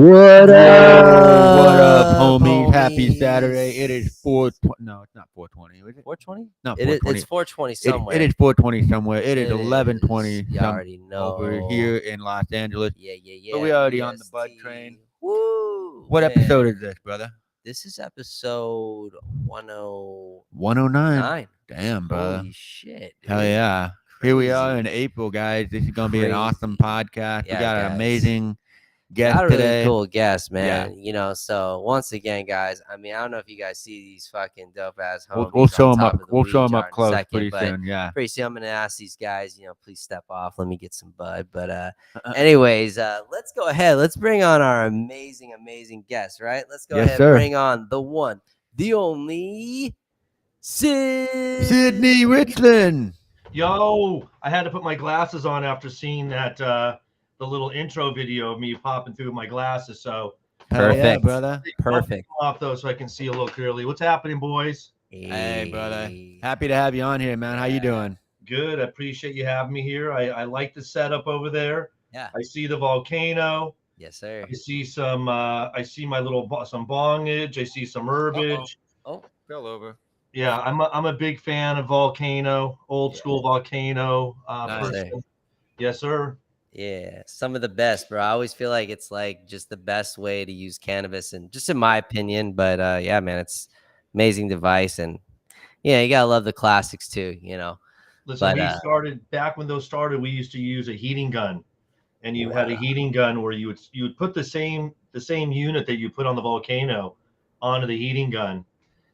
What up? What up, homies? Happy homies? Saturday. It is 420. No, it's not 420. 420. Was it 420? not It is. 420? It's 420 somewhere. It is 420 somewhere. It is It 1120 is. You already over know. here in Los Angeles. Yeah, yeah, yeah. But we already on the bud EST. train. Woo! What man. episode is this, brother? This is episode 109. 109. Damn, brother. Holy shit. Dude. Hell yeah. Here we are Crazy. in April, guys. This is going to be an awesome Crazy. podcast. We Yeah, got an guys. amazing guest Got a really today. cool guest, man. You know, so once again, guys, I mean, I don't know if you guys see these fucking dope ass homies. We'll show on them top up. of the We'll weed show them jar up in a close second, pretty but soon. Yeah. pretty soon I'm gonna ask these guys, you know, please step off. Let me get some bud. But anyways, let's go ahead. Let's bring on our amazing, amazing guest, right? Let's go ahead and bring on the one, the only Sidney Richlin. Yo, I had to put my glasses on after seeing that the little intro video of me popping through my glasses. So Perfect, yeah, brother. Perfect. I'll off though, so I can see a little clearly. What's happening, boys? Hey, brother. Happy to have you on here, man. How you doing? Good. I appreciate you having me here. I like the setup over there. Yeah. I see the volcano. Yes, sir. I see some. I see my little some bongage. I see some herbage. Oh, fell over. Yeah, I'm a big fan of volcano, old school volcano person. Yes, sir. Yeah, some of the best, bro. I always feel like it's like just the best way to use cannabis, and just in my opinion. But yeah, man, it's amazing device, and yeah, you gotta love the classics too, you know. Listen, we started back when those started. We used to use a heating gun, and you had a heating gun where you would put the same unit that you put on the volcano onto the heating gun.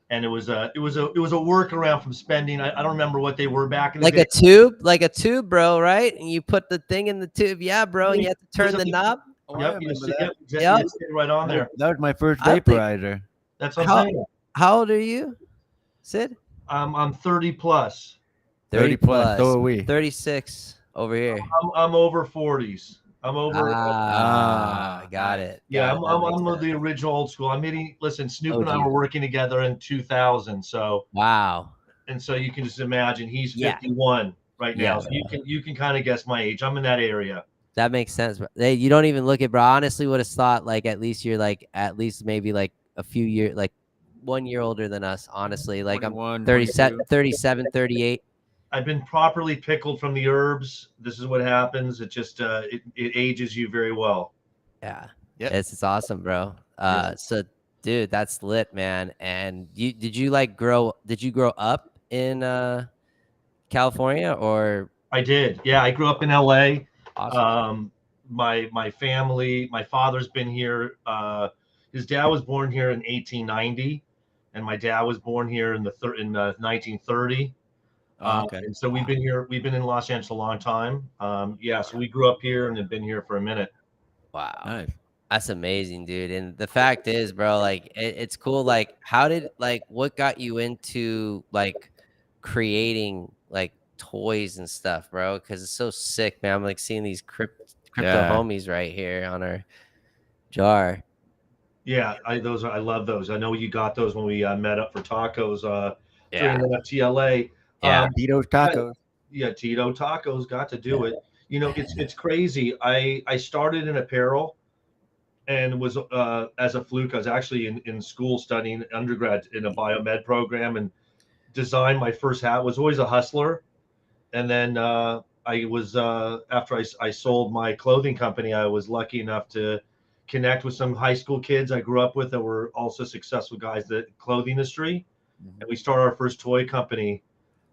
And it was a workaround from spending. I don't remember what they were back in the day. Like a tube, bro, right? And you put the thing in the tube, yeah, bro, and you have to turn the knob. Yep, yep, right on there. That was my first vaporizer. That's what I'm saying. How old are you, Sid? I'm 30 plus. 30 plus. So are we. 36 over here. I'm over 40s. I'm over. Got it. Yeah, I'm the original old school. I'm hitting. Listen, Snoop and I were working together in 2000. So wow. And so you can just imagine he's 51 right now. So you can kind of guess my age. I'm in that area. That makes sense. Hey, you don't even look at, bro. I honestly would have thought like at least you're like at least maybe like a few years, like 1 year older than us. Honestly, like I'm 37, 38. I've been properly pickled from the herbs. This is what happens. It just it ages you very well. Yeah. It's awesome, bro. So dude, that's lit, man. And did you grow up in California or? I did. Yeah, I grew up in LA. Awesome. My family, my father's been here. His dad was born here in 1890, and my dad was born here in 1930. Okay. And so we've been here. We've been in Los Angeles a long time. So we grew up here and have been here for a minute. Wow. Nice. That's amazing, dude. And the fact is, bro, like it's cool. Like, what got you into like creating like toys and stuff, bro? Because it's so sick, man. I'm like seeing these crypto homies right here on our jar. Yeah, I love those. I know you got those when we met up for tacos during the TLA. Yeah, Tito's Tacos. Yeah, Tito Tacos got to do it. You know, it's crazy. I started in apparel and was as a fluke. I was actually in school studying undergrad in a biomed program and designed my first hat. Was always a hustler. And then I was after I sold my clothing company, I was lucky enough to connect with some high school kids I grew up with that were also successful guys in the clothing industry. Mm-hmm. And we started our first toy company.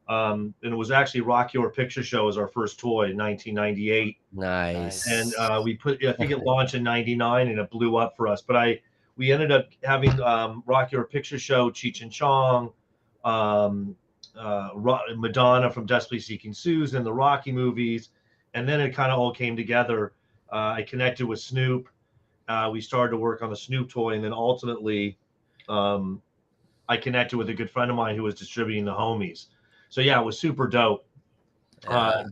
And it was actually Rocky Horror Picture Show as our first toy in 1998. Nice. And I think it launched in 99 and it blew up for us. But we ended up having Rocky Horror Picture Show, Cheech and Chong, Madonna from Desperately Seeking Susan, and the Rocky movies. And then it kind of all came together. I connected with Snoop. We started to work on the Snoop toy. And then ultimately, I connected with a good friend of mine who was distributing the Homies. So yeah, it was super dope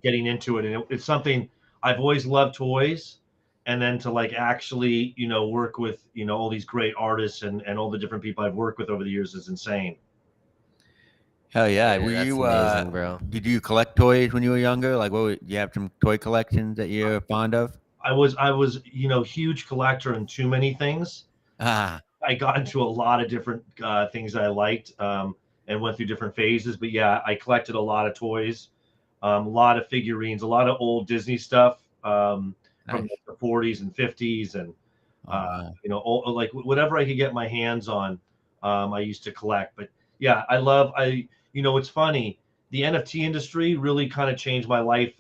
getting into it. And it's something I've always loved toys. And then to like actually, work with, all these great artists and all the different people I've worked with over the years is insane. Hell yeah. Were that's you, amazing, bro. Did you collect toys when you were younger? Like, do you have some toy collections that you're fond of? I was, huge collector in too many things. I got into a lot of different things that I liked. and went through different phases. But yeah, I collected a lot of toys, a lot of figurines, a lot of old Disney stuff from Nice. the 40s and 50s, and Oh, wow. you know, like whatever I could get my hands on, I used to collect. But yeah, you know, it's funny. The NFT industry really kind of changed my life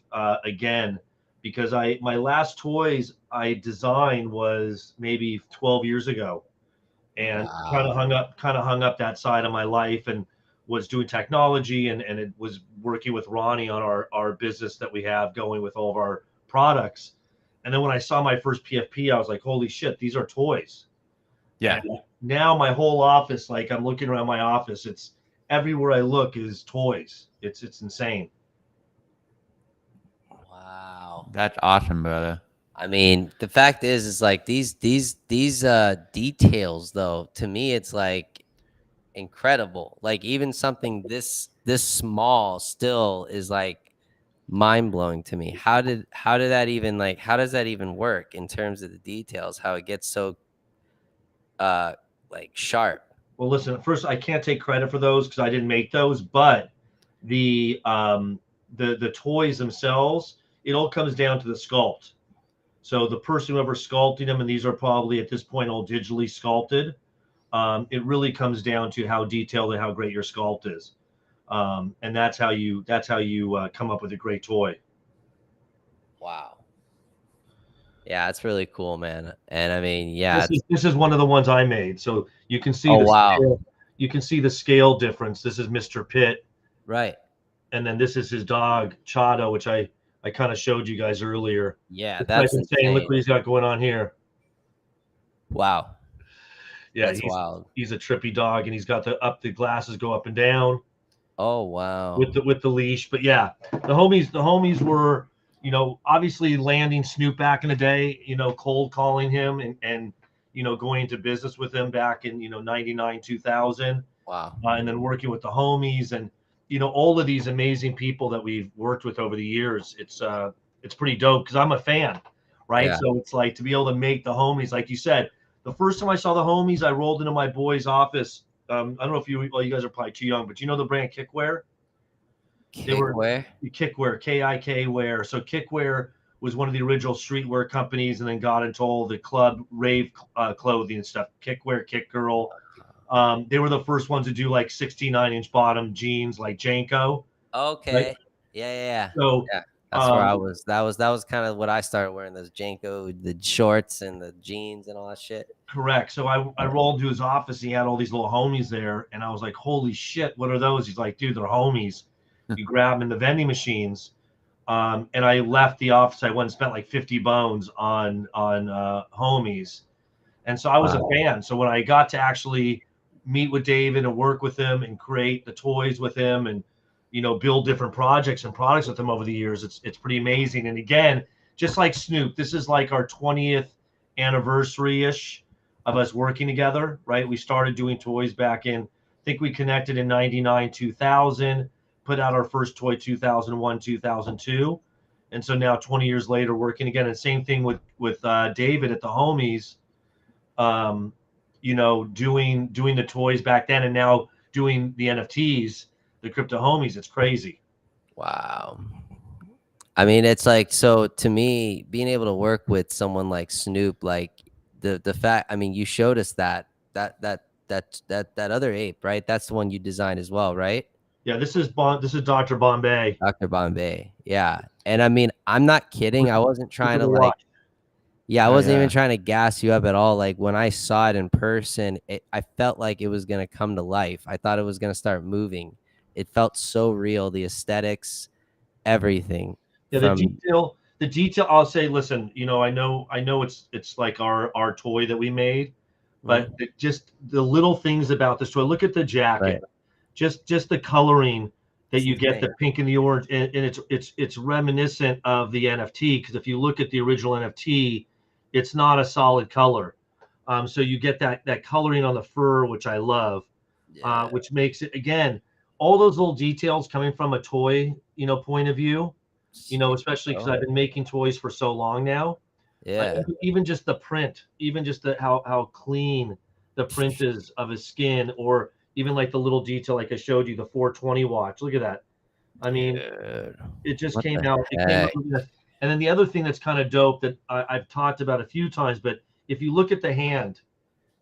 again, because my last toys I designed was maybe 12 years ago, and Wow. kind of hung up that side of my life, and was doing technology, and it was working with Ronnie on our business that we have going with all of our products. And then when I saw my first PFP, I was like, holy shit, these are toys. Yeah. And now my whole office, like I'm looking around my office, it's everywhere I look is toys. It's insane. Wow. That's awesome, brother. I mean, the fact is like these details though, to me it's like incredible. Like even something this small still is like mind blowing to me. How does that even work in terms of the details? How it gets so like sharp. Well, listen, first I can't take credit for those because I didn't make those, but the toys themselves, it all comes down to the sculpt. So the person whoever sculpting them, and these are probably at this point all digitally sculpted. It really comes down to how detailed and how great your sculpt is, and that's how you come up with a great toy. Wow. Yeah, it's really cool, man. And I mean, yeah. This is one of the ones I made, so you can see Oh wow. scale, you can see the scale difference. This is Mr. Pitt, Right. and then this is his dog Chado, which I kind of showed you guys earlier. Yeah, It's that's like insane. Look insane. what he's got going on here. Wow. Yeah, That's wild. he's a trippy dog, and he's got the glasses go up and down Oh wow. with the leash. But yeah, the homies were, you know, obviously landing Snoop back in the day, you know, cold calling him, and you know, going into business with him back in, you know, 99 2000, Wow. and then working with the homies, and you know, all of these amazing people that we've worked with over the years. It's pretty dope because I'm a fan, right? Yeah. So it's like to be able to make the homies, like you said, the first time I saw the homies, I rolled into my boy's office. I don't know if you guys are probably too young, but you know the brand Kickware? They were Kickware? Kickware, KIK Wear. So Kickware was one of the original streetwear companies, and then got into all the club rave clothing and stuff. Kickware, Kick Girl. They were the first ones to do like 69-inch bottom jeans, like Janko. Okay. Right? Yeah. So Yeah. That's where I was. That was kind of what I started wearing, those Janko, the shorts and the jeans and all that shit. correct. So I rolled to his office. He had all these little homies there, and I was like, "Holy shit, what are those?" He's like, "Dude, they're homies. You grab them in the vending machines." And I left the office. I went and spent like 50 bones on homies, and so I was a fan. So when I got to actually meet with David and work with him and create the toys with him, and you know, build different projects and products with him over the years, it's pretty amazing. And again, just like Snoop, this is like our 20th anniversary ish of us working together, right? We started doing toys back in, I think we connected in 99 2000, put out our first toy 2001 2002, and so now 20 years later working again. And same thing with David at the homies, you know, doing the toys back then, and now doing the NFTs, the crypto homies. It's crazy. Wow. I mean, it's like, so to me, being able to work with someone like Snoop, like the fact, I mean, you showed us that other ape, right? That's the one you designed as well, right? Yeah, this is Dr. Bombay. Dr. Bombay. Yeah. And I mean, I'm not kidding. I wasn't trying to like, yeah, I wasn't even trying to gas you up at all. Like when I saw it in person, I felt like it was going to come to life. I thought it was going to start moving. It felt so real. The aesthetics, everything. Yeah, the detail. I'll say, listen, you know, I know it's like our toy that we made, but just the little things about this toy. Look at the jacket, just the coloring that you get, the pink and the orange, and it's reminiscent of the NFT, because if you look at the original NFT, it's not a solid color. So you get that coloring on the fur, which I love, which makes it, again, all those little details coming from a toy, you know, point of view, you know, especially because I've been making toys for so long now. Yeah. Even just the print, even just how clean the print is of his skin, or even like the little detail, like I showed you, the 420 watch. Look at that. I mean, Dude, it just what came the out. It came out heck? with this. And then the other thing that's kind of dope that I've talked about a few times, but if you look at the hand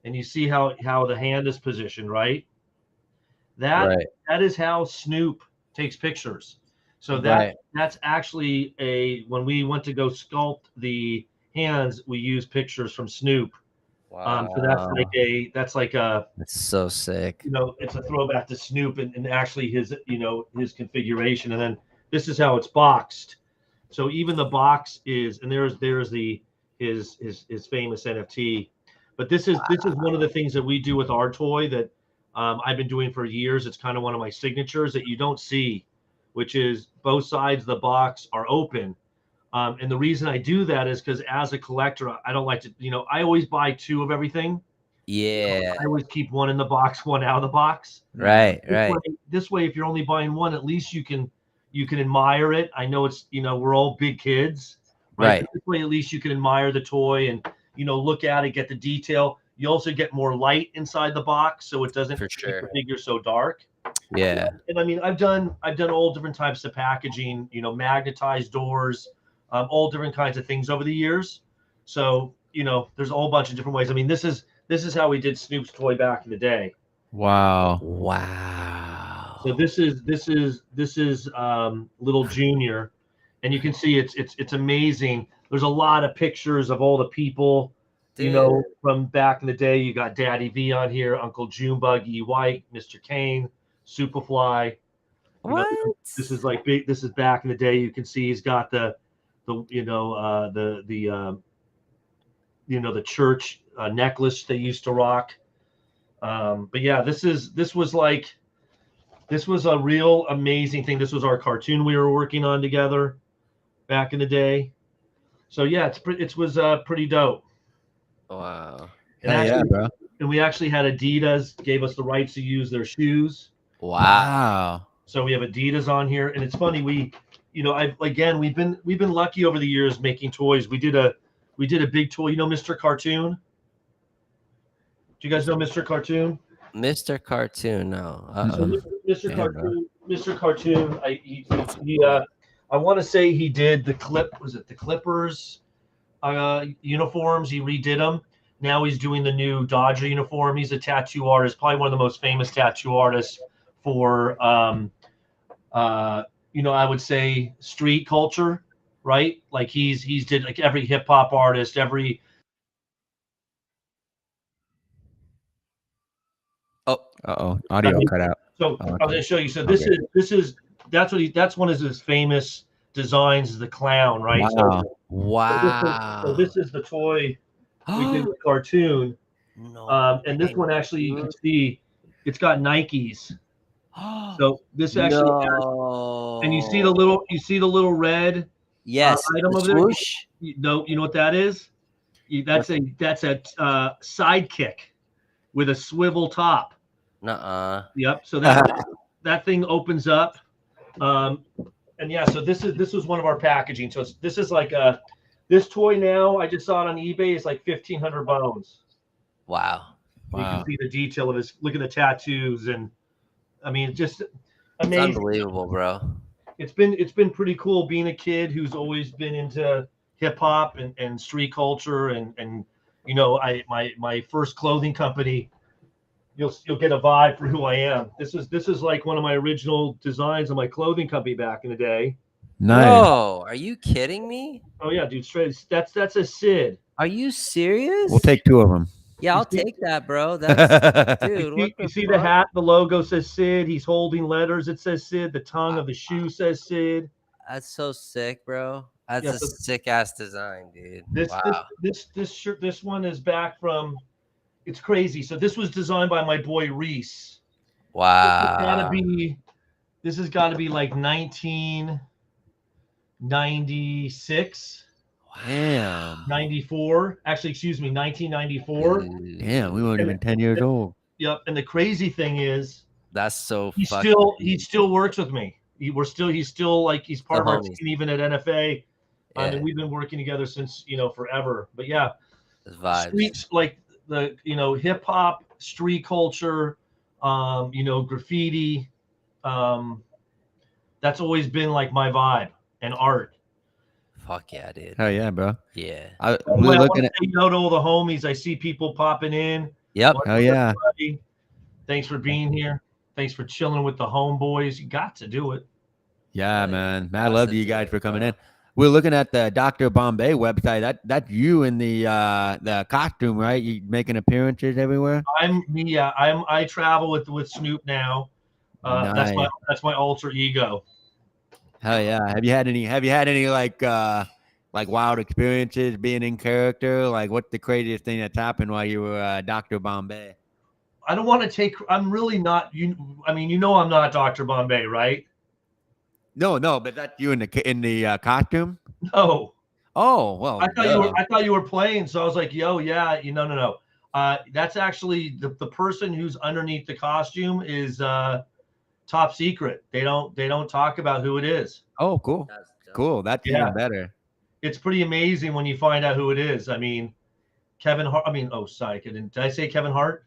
and you see how the hand is positioned, right? That Right. that is how Snoop takes pictures. So Right. that's actually when we went to go sculpt the hands, we used pictures from Snoop. So Wow. that's like a That's so sick. it's a throwback to Snoop and actually his his configuration. And then this is how it's boxed. So even the box is, and there's the his famous NFT. But this is one of the things that we do with our toy that I've been doing for years. It's kind of one of my signatures that you don't see, which is both sides of the box are open. And the reason I do that is because as a collector, I don't like to, I always buy two of everything. Yeah. I always keep one in the box, one out of the box. Right. Right. This way, if you're only buying one, at least you can admire it. I know it's we're all big kids, right? Right. But this way, at least you can admire the toy and look at it, get the detail. You also get more light inside the box, so it doesn't For make sure. the figure so dark. Yeah. And I mean, I've done all different types of packaging, magnetized doors, all different kinds of things over the years. So there's a whole bunch of different ways. I mean, this is how we did Snoop's toy back in the day. Wow. Wow. So this is little Junior, and you can see it's amazing. There's a lot of pictures of all the people, Dude. from back in the day. You got Daddy V on here, Uncle Junebug, E. White, Mr. Kane, Superfly. What? This is like big. This is back in the day. You can see he's got the the church necklace they used to rock. But yeah, this was a real amazing thing. This was our cartoon we were working on together back in the day. So yeah, it was pretty dope. Wow. And Hell yeah, bro. and we actually had Adidas gave us the rights to use their shoes. Wow. Wow. So we have Adidas on here, and it's funny we've been lucky over the years making toys. We did a big toy. Mr. Cartoon. Do you guys know Mr. Cartoon? Mr. Cartoon. No. So Mr. Damn, Cartoon, Mr. Cartoon. I want to say he did the Clippers uniforms. He redid them. Now he's doing the new Dodger uniform. He's a tattoo artist, probably one of the most famous tattoo artists for I would say street culture, right? Like he's did like every hip hop artist, every. Uh-oh. Audio cut out. So Oh, okay. I was going to show you. So Okay. that's one of his famous designs, is the clown, right? Wow. Wow. So this is the toy we did with cartoon. No. And this one actually, you can see it's got Nikes. So this actually No. and you see the little red Yes. item The over there. swoosh? You know what that is? That's a sidekick with a swivel top. Nuh-uh. Yep. So that thing opens up. And yeah, so this was one of our packaging. So this is like this toy now. I just saw it on eBay. It's like 1,500 bones. Wow. You can see the detail of this. Look at the tattoos, and I mean, just amazing. It's unbelievable, bro. It's been pretty cool being a kid who's always been into hip hop and street culture, and my first clothing company. You'll get a vibe for who I am. This is like one of my original designs of my clothing company back in the day. Nice. Bro, are you kidding me? Oh yeah, dude, straight. That's a Sid. Are you serious? We'll take two of them. Yeah, I'll take that, bro. That's dude. You see the hat? The logo says Sid. He's holding letters. It says Sid. The tongue of the shoe says Sid. That's so sick, bro. That's a sick ass design, dude. This one is back from. It's crazy. So this was designed by my boy Reese. Wow. This has got to be like 1996. Damn. 94. Actually, excuse me, 1994. Damn, we weren't even 10 years old. Yep. And the crazy thing is, That's so he still works with me. He's still like he's part of our team even at NFA. Yeah. I mean, we've been working together since forever. But yeah, vibes. streets like the hip hop, street culture, You know, graffiti. Um, that's always been like my vibe, and art. Fuck yeah, dude. Hell yeah, bro. Yeah. We're I want looking to at. say no to all the homies. I see people popping in. Yep. What's Hell up, yeah. everybody? Thanks for being here. Thanks for chilling with the homeboys. You got to do it. Yeah, Yeah, man. I that's love the you guys deal, for coming bro. in. We're looking at the Dr. Bombay website. That's you in the costume, right? You making appearances everywhere. I'm me. Yeah, I travel with Snoop now. Nice. That's my alter ego. Hell yeah. Have you had any like wild experiences being in character? Like what's the craziest thing that's happened while you were Dr. Bombay? I don't want to take. I'm really not. I mean, you know, I'm not Dr. Bombay, right? No, but that's you in the costume. No. Oh well, duh. I thought you were playing, so I was like, yo, yeah, no. That's actually the person who's underneath the costume is top secret. They don't talk about who it is. Oh, cool, That's dope. cool. That's Yeah. even better. It's pretty amazing when you find out who it is. I mean, Kevin Hart. I mean, oh, sorry, did I say Kevin Hart?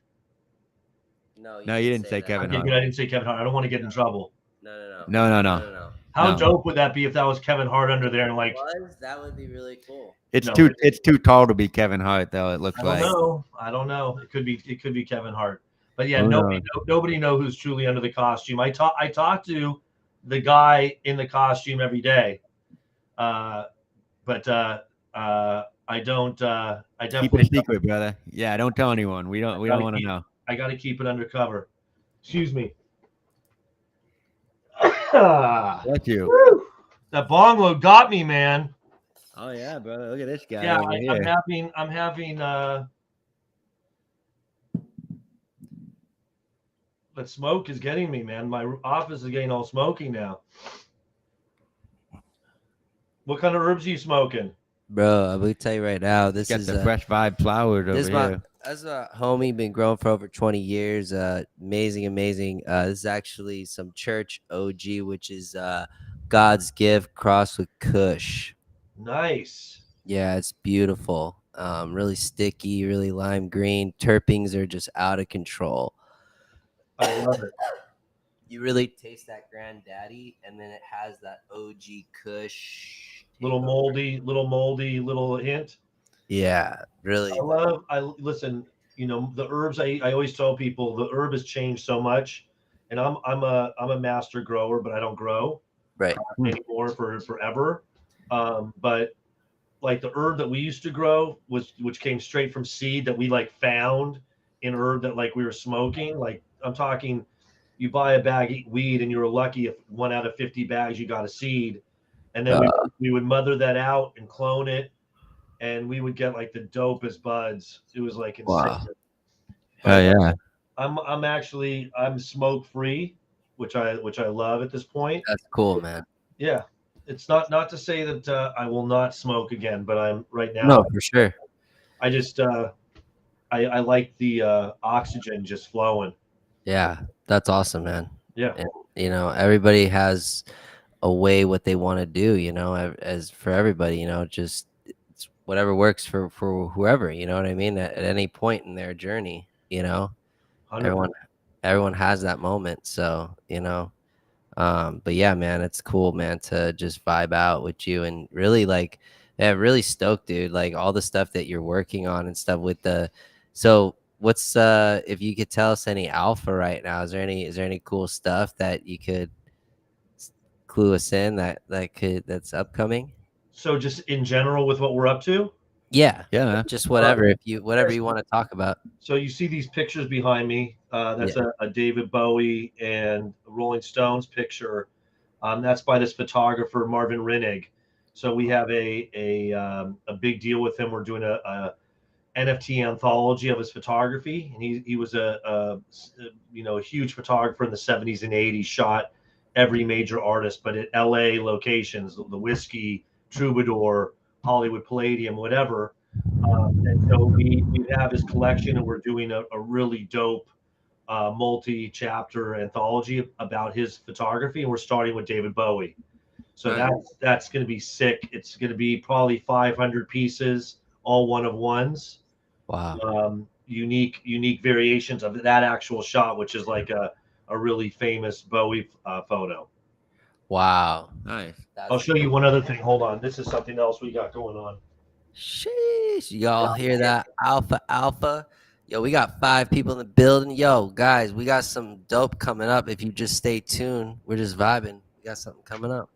No, No, you didn't say that. Kevin Okay, Hart. good. I didn't say Kevin Hart. I don't want to get in trouble. No. No. How No. dope would that be if that was Kevin Hart under there and like, That would be really cool. It's No, it's too tall to be Kevin Hart though. It looks I don't like. know. I don't know. It could be Kevin Hart. But yeah, Who knows? nobody know who's truly under the costume. I talk to the guy in the costume every day. But I don't I Keep definitely it a secret, brother. Yeah, don't tell anyone. We don't gotta want to keep- know. I got to keep it undercover. Excuse me. that Bless you. bong load got me, man. Oh yeah, brother. Look at this guy Yeah, over here. I'm having but smoke is getting me, man. My office is getting all smoky now. What kind of herbs are you smoking? Bro, I will tell you right now, this Got is the fresh vibe flowers over this is here. that's a homie been growing for over 20 years. Amazing. This is actually some church OG, which is God's gift crossed with Kush. Nice. Yeah, it's beautiful. Really sticky, really lime green. Terpenes are just out of control. I love it. You really taste that granddaddy, and then it has that OG Kush. Little moldy, little hint. Yeah, really. I listen, you know, the herbs I always tell people the herb has changed so much. And I'm a master grower, but I don't grow Right. anymore for forever. But like the herb that we used to grow which came straight from seed that we like found in herb that like we were smoking. Like I'm talking, you buy a bag of weed and you were lucky if 1 out of 50 bags you got a seed, and then we would mother that out and clone it, and we would get like the dopest buds. It was like insane. Wow. Oh yeah. I'm smoke free, which I love at this point. That's cool, man. Yeah, it's not to say that I will not smoke again, but I'm right now. No, for sure. I just I like the oxygen just flowing. Yeah, that's awesome, man. Yeah, And, you know, everybody has a way what they want to do, you know, as for everybody, you know, just it's whatever works for whoever, you know what I mean, at any point in their journey, you know. 100%. Everyone has that moment, so, you know. But yeah, man, it's cool, man, to just vibe out with you and really like, yeah, really stoked, dude. Like all the stuff that you're working on and stuff with so what's if you could tell us any alpha right now, is there any cool stuff that you could clue us in that's upcoming? So just in general with what we're up to. Yeah, Yeah. just whatever whatever you want to talk about. So you see these pictures behind me. That's Yeah. a David Bowie and Rolling Stones picture. That's by this photographer Marvin Rennig. So we have a big deal with him. We're doing a NFT anthology of his photography, and he was a huge photographer in the 70s and 80s. Shot every major artist, but at LA locations, the Whiskey, Troubadour, Hollywood Palladium, whatever. And so we have his collection, and we're doing a really dope multi-chapter anthology about his photography, and we're starting with David Bowie. So Nice. that's going to be sick. It's going to be probably 500 pieces, all one of ones. Wow. unique variations of that actual shot, which is like a really famous Bowie photo. Wow. Nice. I'll show you one other thing. Hold on. This is something else we got going on. Sheesh. Y'all hear that? Alpha. Yo, we got 5 people in the building. Yo, guys, we got some dope coming up. If you just stay tuned, we're just vibing. We got something coming up.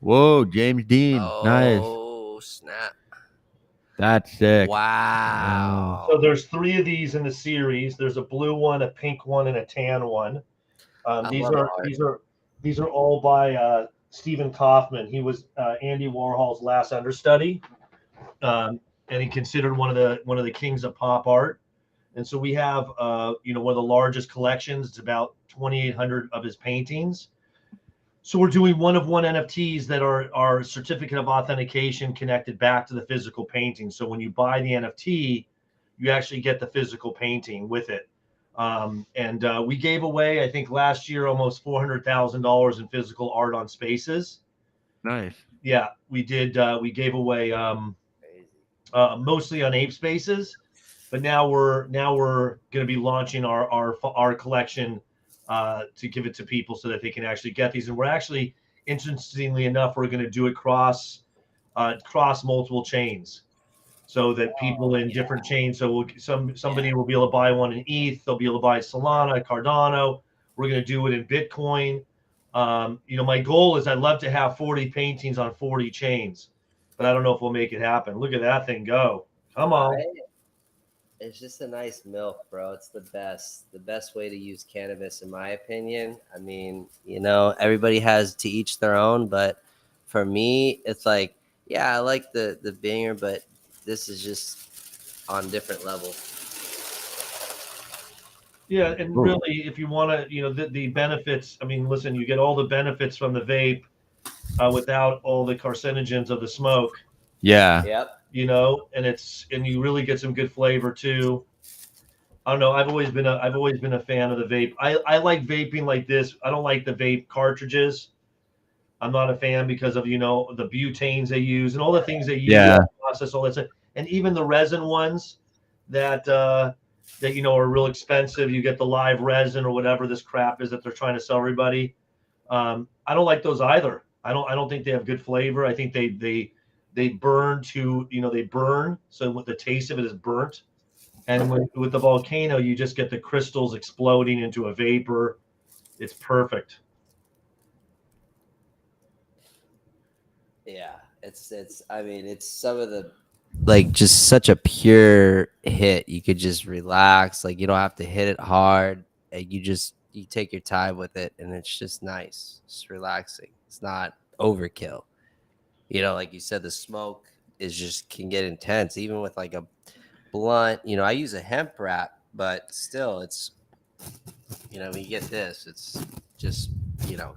Whoa, James Dean. Nice. Oh, snap. That's sick. Wow. So there's 3 of these in the series. There's a blue one, a pink one, and a tan one. These are all by Stephen Kaufman. He was Andy Warhol's last understudy, and he considered one of the kings of pop art. And so we have one of the largest collections. It's about 2,800 of his paintings. So we're doing one-of-one NFTs that are certificate of authentication connected back to the physical painting. So when you buy the NFT, you actually get the physical painting with it. We gave away, I think last year, almost $400,000 in physical art on Spaces. Nice. Yeah, we did. We gave away mostly on Ape Spaces, but now we're going to be launching our collection to give it to people so that they can actually get these. And we're actually, interestingly enough, we're going to do it cross multiple chains, so that people in different chains. So somebody will be able to buy one in ETH. They'll be able to buy Solana, Cardano. We're going to do it in Bitcoin. My goal is I'd love to have 40 paintings on 40 chains, but I don't know if we'll make it happen. Look at that thing go. Come on. Right? It's just a nice milk, bro. It's the best way to use cannabis, in my opinion. I mean, everybody has to each their own, but for me, it's like, yeah, I like the banger, but this is just on different level. Yeah, and really, if you want to, the benefits. I mean, listen, you get all the benefits from the vape without all the carcinogens of the smoke. Yeah. Yep. And you really get some good flavor too. I don't know. I've always been a fan of the vape. I like vaping like this. I don't like the vape cartridges. I'm not a fan because of the butanes they use and all the things they use to process all that stuff. And even the resin ones that are real expensive. You get the live resin or whatever this crap is that they're trying to sell everybody. I don't like those either. I don't think they have good flavor. I think they burn they burn. So what the taste of it is burnt. And with the volcano, you just get the crystals exploding into a vapor. It's perfect. Yeah, it's some of the, like, just such a pure hit. You could just relax. Like, you don't have to hit it hard. And you take your time with it, and it's just nice. It's relaxing. It's not overkill. Like you said, the smoke can get intense, even with like a blunt. I use a hemp wrap, but still, it's when you get this, it's just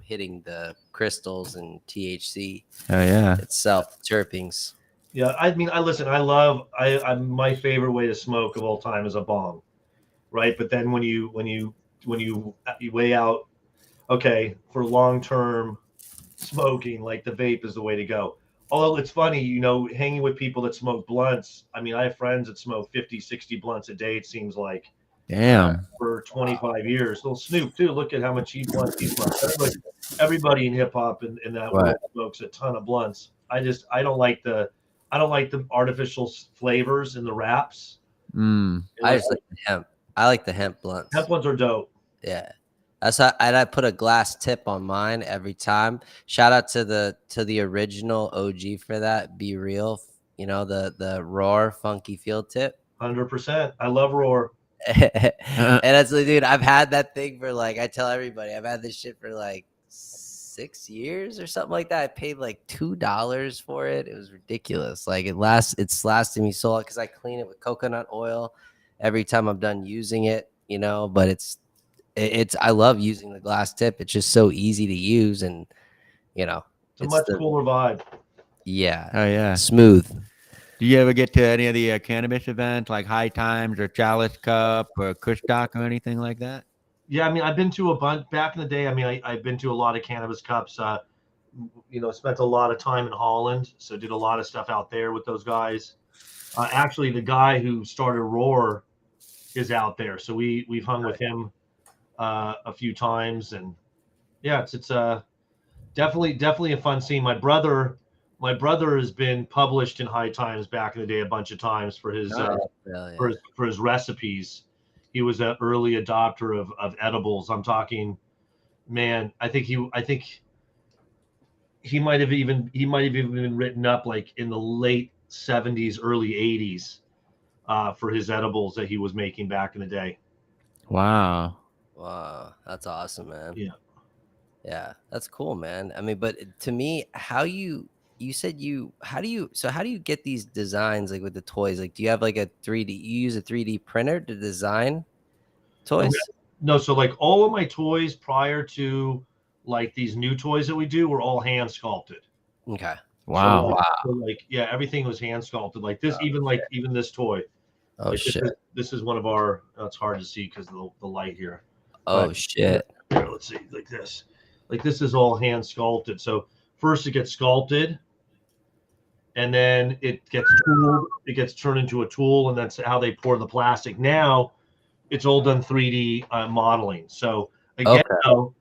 hitting the crystals and THC. Oh yeah. Itself, terpenes. Yeah, I mean, I'm my favorite way to smoke of all time is a bong, right? But then when you weigh out, okay, for long-term smoking, like the vape is the way to go. Although it's funny, hanging with people that smoke blunts. I mean, I have friends that smoke 50, 60 blunts a day, it seems like. Damn. For 25 years. Little Snoop, too. Look at how much he blunts he smokes. Everybody in hip hop in that world smokes a ton of blunts. I don't like the artificial flavors in the wraps. I just like the hemp. I like the hemp blunts. Hemp ones are dope. Yeah. That's how I put a glass tip on mine every time. Shout out to the original OG for that. Be Real, the Roar funky field tip. 100%. I love Roar. And that's like, dude, I've had that thing for I tell everybody, I've had this shit for 6 years or something like that. I paid $2 for it. It was ridiculous. It's lasting me so long because I clean it with coconut oil every time I'm done using it, but it's I love using the glass tip. It's just so easy to use, and it's a much cooler vibe. Yeah. Oh yeah. Smooth. Do you ever get to any of the cannabis events like High Times or Chalice Cup or Kush Doc or anything like that? Yeah, I mean, I've been to a bunch back in the day. I mean, I've been to a lot of cannabis cups. Spent a lot of time in Holland, so did a lot of stuff out there with those guys. Actually, the guy who started Roar is out there. So we've hung with him a few times, and yeah, it's definitely a fun scene. My brother has been published in High Times back in the day a bunch of times for his for his recipes. He was an early adopter of edibles. I'm talking, man, I think he might have even been written up like in the late 70s, early 80s for his edibles that he was making back in the day. Wow. Wow, that's awesome, man. Yeah. Yeah, that's cool, man. I mean, but to me, how do you get these designs like with the toys? Like, do you have like a 3D, you use a 3D printer to design toys? No, so like all of my toys prior to like these new toys that we do were all hand sculpted. Okay. Wow. So like, yeah, everything was hand sculpted. Like this, even this toy. Oh like shit. This is one of our. It's hard to see because of the light here. Oh but, shit. Here, let's see, like this. Like this is all hand sculpted. So first it gets sculpted, and then it gets tooled. It gets turned into a tool, and that's how they pour the plastic. Now it's all done 3D modeling. So again, though,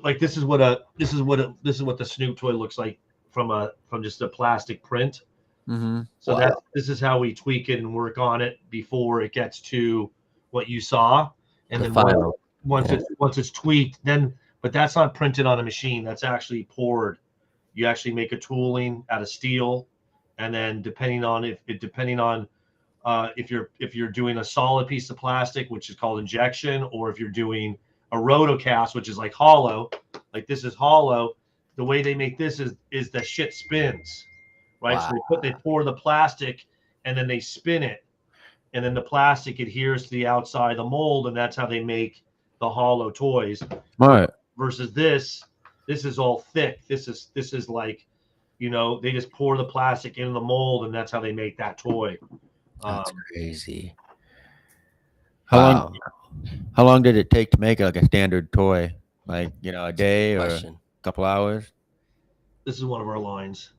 like this is what the Snoop toy looks like from just a plastic print. Mm-hmm. So this is how we tweak it and work on it before it gets to what you saw, and then once it's tweaked, but that's not printed on a machine. That's actually poured. You actually make a tooling out of steel, and then depending on if you're doing a solid piece of plastic, which is called injection, or if you're doing a rotocast, which is like hollow, like this is hollow. The way they make this is the shit spins, right? Wow. So they pour the plastic and then they spin it, and then the plastic adheres to the outside of the mold, and that's how they make the hollow toys. Right. Versus this is all thick. This is like, they just pour the plastic into the mold, and that's how they make that toy. That's crazy. How long did it take to make like a standard toy? Like, a day or a couple hours? This is one of our lines.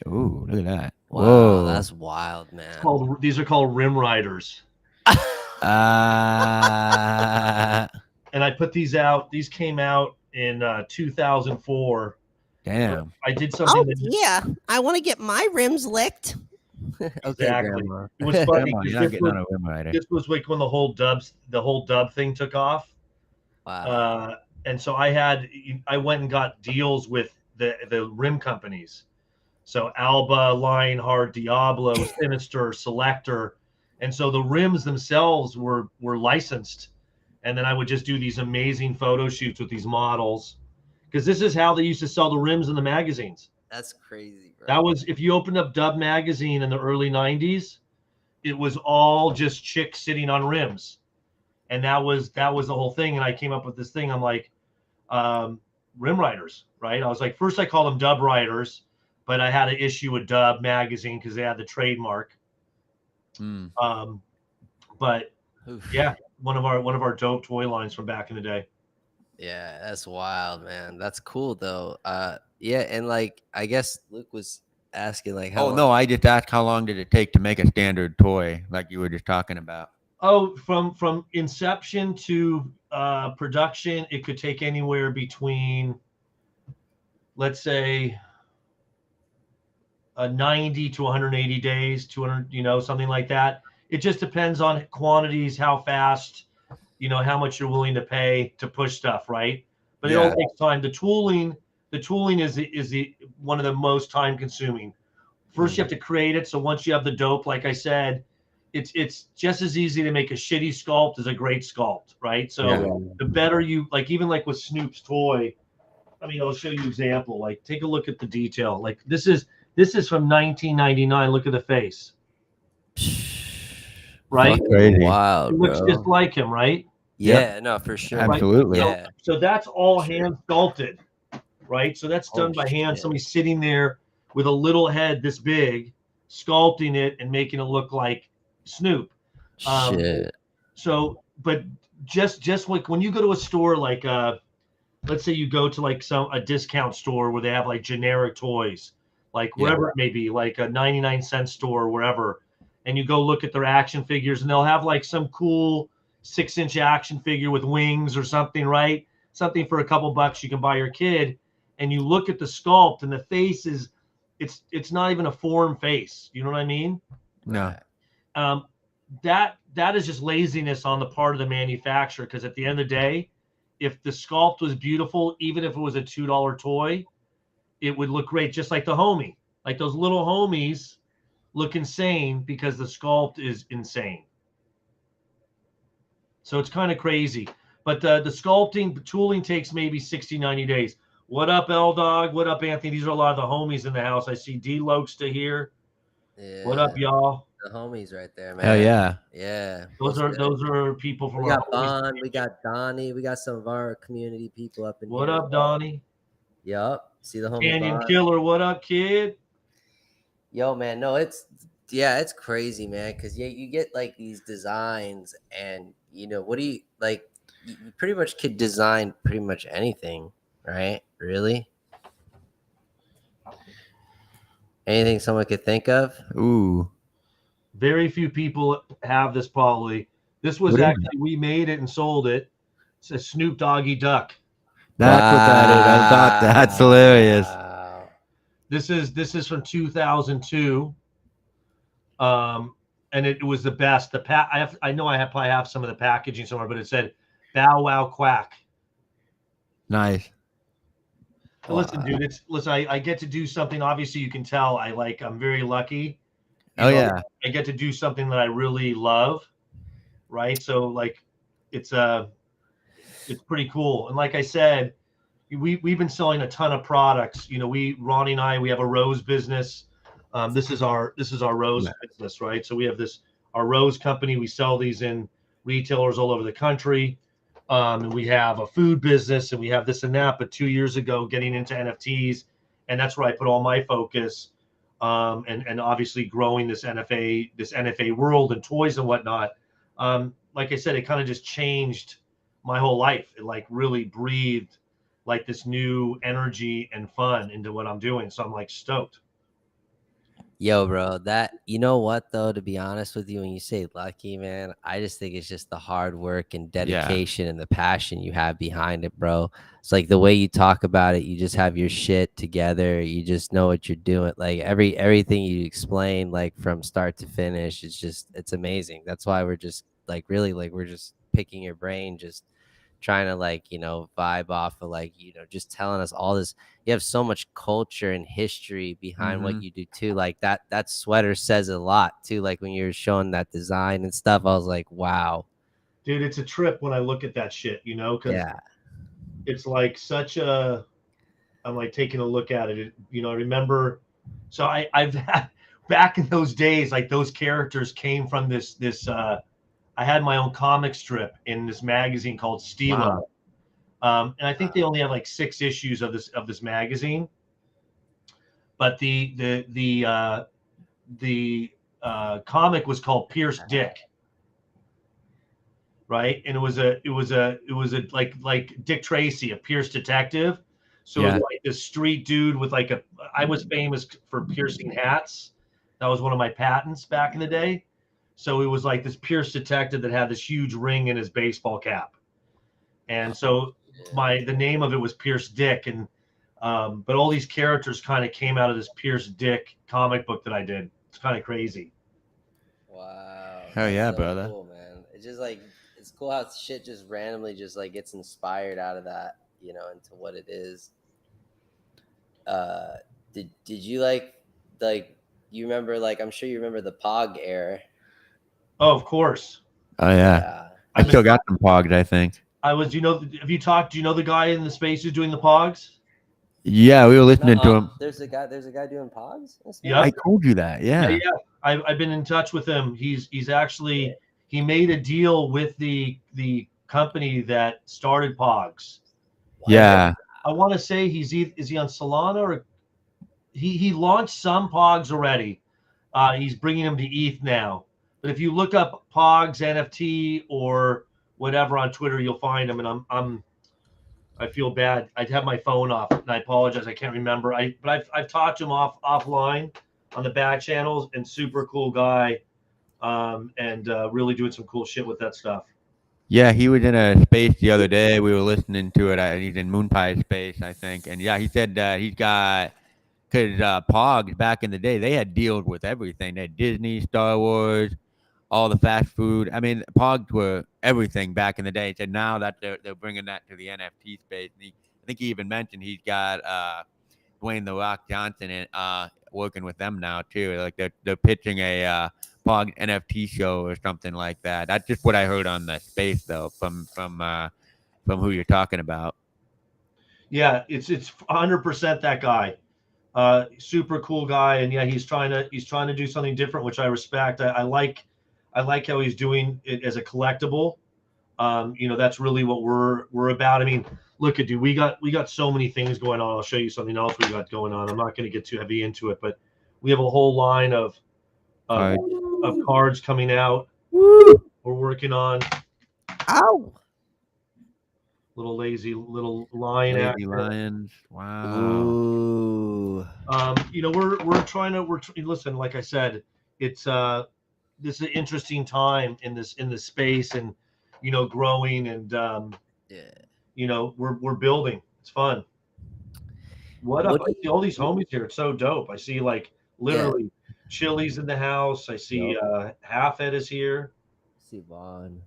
Ooh, look at that. Wow, whoa. That's wild, man. These are called rim riders. And I put these out. These came out in 2004. Damn. I did something. Oh, yeah. I want to get my rims licked. Exactly. Grandma. It was funny. You're not getting on a rim rider. This was like when the whole dub thing took off. Wow. And so I went and got deals with the rim companies. So Alba, Lionheart, Diablo, Sinister, Selector. And so the rims themselves were licensed. And then I would just do these amazing photo shoots with these models, because this is how they used to sell the rims in the magazines. That's crazy, bro. That was, if you opened up Dub magazine in the early 90s, it was all just chicks sitting on rims. And that was the whole thing. And I came up with this thing. I'm like, rim riders, right? I was like, first I called them Dub Riders, but I had to issue a Dub magazine because they had the trademark. But yeah, one of our dope toy lines from back in the day. Yeah, that's wild, man. That's cool though. Yeah, and like I guess Luke was asking like how no, I just asked how long did it take to make a standard toy, like you were just talking about. Oh, from inception to production, it could take anywhere between, let's say, 90 to 180 days, 200, something like that. It just depends on quantities, how fast, how much you're willing to pay to push stuff, right? But it all takes time. The tooling is one of the most time consuming. First, you have to create it. So once you have the dope, like I said, it's just as easy to make a shitty sculpt as a great sculpt, right? So the better you, like, even like with Snoop's toy, I mean, I'll show you an example. Like, take a look at the detail. Like this is from 1999. Look at the face. Right? Wow, it looks just like him, right? Yeah, no, for sure. Absolutely. Right? So that's all hand sculpted, right? So that's done by hand. Somebody sitting there with a little head this big, sculpting it and making it look like Snoop. So, but just like when you go to a store, like let's say you go to like a discount store where they have like generic toys, like wherever it may be, like a 99-cent store or wherever, and you go look at their action figures, and they'll have like some cool 6-inch action figure with wings or something, right? Something for a couple bucks you can buy your kid, and you look at the sculpt, and the face is, it's not even a form face. You know what I mean? No. That is just laziness on the part of the manufacturer, because at the end of the day, if the sculpt was beautiful, even if it was a $2 toy, it would look great, just like the homie. Like those little homies look insane because the sculpt is insane. So it's kind of crazy. But the sculpting, the tooling takes maybe 60, 90 days. What up, L-Dog? What up, Anthony? These are a lot of the homies in the house. I see D-Lokes here. Yeah. What up, y'all? The homies right there, man. Hell yeah. Yeah. Those are people from We our got Bond, we got Donnie, we got some of our community people up in here. What up, Donnie? Yup. See the homie Canyon Bond. Killer, what up, kid? Yo, man, no, it's crazy, man, because you get like these designs, and what do you like? You pretty much could design pretty much anything, right? Really? Anything someone could think of? Ooh. Very few people have this probably. This was actually, we made it and sold it. It's a Snoop Doggy Duck. That's what that is. I thought that's hilarious. Wow. This is from 2002. And it was the best. I know I probably have some of the packaging somewhere, but it said Bow Wow Quack. Nice. Listen, dude, I get to do something. Obviously, you can tell I'm very lucky. Oh yeah. I get to do something that I really love, right? So like, it's pretty cool. And like I said, we've been selling a ton of products. Ronnie and I, we have a rose business. This is our rose business, right? So we have our rose company. We sell these in retailers all over the country. And we have a food business, and we have this and that. But 2 years ago, getting into NFTs, and that's where I put all my focus. And obviously growing this NFA world and toys and whatnot. Like I said, it kind of just changed my whole life. It like really breathed like this new energy and fun into what I'm doing. So I'm like stoked. Yo, bro, you know what though, to be honest with you, when you say lucky, man, I just think it's just the hard work and dedication and the passion you have behind it, bro. It's like the way you talk about it, you just have your shit together, you just know what you're doing. Like everything you explain, like from start to finish, it's amazing. That's why we're just like really like we're just picking your brain, just trying to vibe off of just telling us all this. You have so much culture and history behind what you do too. Like that sweater says a lot too. Like when you're showing that design and stuff, I was like, wow, dude, it's a trip when I look at that shit, because it's like I'm like taking a look at it. I remember, so I've had back in those days, like those characters came from this I had my own comic strip in this magazine called Stilo. Wow. And I think they only have like 6 issues of this magazine. But the comic was called Pierce Dick. Right? And it was a like Dick Tracy, a Pierce detective. So it was like this street dude with I was famous for piercing hats. That was one of my patents back in the day. So it was like this Pierce detective that had this huge ring in his baseball cap. And so the name of it was Pierce Dick. And but all these characters kind of came out of this Pierce Dick comic book that I did. It's kind of crazy. Wow. Hell yeah, so brother. Cool, man. It's just like it's cool how shit just randomly just like gets inspired out of that, into what it is. Did you like you remember I'm sure you remember the Pog era? Oh, of course. Oh yeah. I still got them pogged, I think. Do you know the guy in the space who's doing the pogs? Yeah, we were listening to him. There's a guy doing pogs? Yeah. I told you that. Yeah. I've been in touch with him. He's actually he made a deal with the company that started pogs. Yeah. I want to say is he on Solana, or he launched some pogs already. He's bringing them to ETH now. But if you look up Pogs NFT or whatever on Twitter, you'll find him. And I feel bad. I'd have my phone off, and I apologize. I can't remember. But I've talked to him offline on the back channels, and super cool guy. and really doing some cool shit with that stuff. Yeah, he was in a space the other day. We were listening to it. He's in Moon Pie space, I think. And yeah, he said he's got because Pogs back in the day they had deals with everything. They had Disney, Star Wars, all the fast food. I mean, Pogs were everything back in the day. He said now that they're bringing that to the NFT space. And I think he even mentioned he's got Dwayne the Rock Johnson and working with them now too. Like they're pitching a Pog NFT show or something like that. That's just what I heard on the space though from who you're talking about. Yeah, it's 100% that guy. Super cool guy, and yeah, he's trying to do something different, which I respect. I like how he's doing it as a collectible. That's really what we're about. I mean, look at dude, we got so many things going on. I'll show you something else we got going on. I'm not going to get too heavy into it, but we have a whole line of cards coming out. Woo! We're working on Ow. little lazy little lion Lazy actor. Lions. Wow. Ooh. We're listen, like I said, it's this is an interesting time in this space, and growing, and we're building. It's fun. What up? I see all these homies here. It's so dope. I see like literally Chili's in the house. I see Half Head is here. See Vaughn.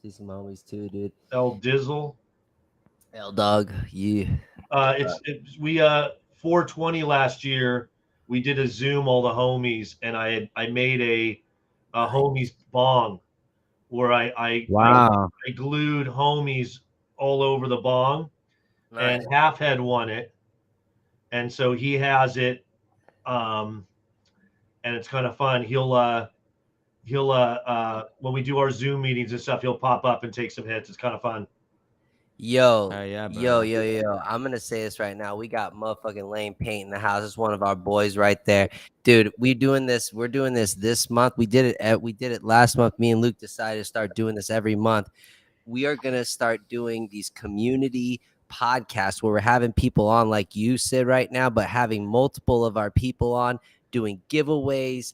See some homies too, dude. El Dizzle. L Dog. Yeah. We 420 last year. We did a Zoom, all the homies, and I made a homies bong where I glued homies all over the bong. Nice. And Half Head won it, and so he has it, and it's kind of fun. He'll when we do our Zoom meetings and stuff, he'll pop up and take some hits. It's kind of fun. Yo, yeah, yo. I'm going to say this right now. We got motherfucking Lane Paint in the house. It's one of our boys right there. Dude, we're doing this this month. We did it last month. Me and Luke decided to start doing this every month. We are going to start doing these community podcasts where we're having people on like you, Sid, right now, but having multiple of our people on doing giveaways.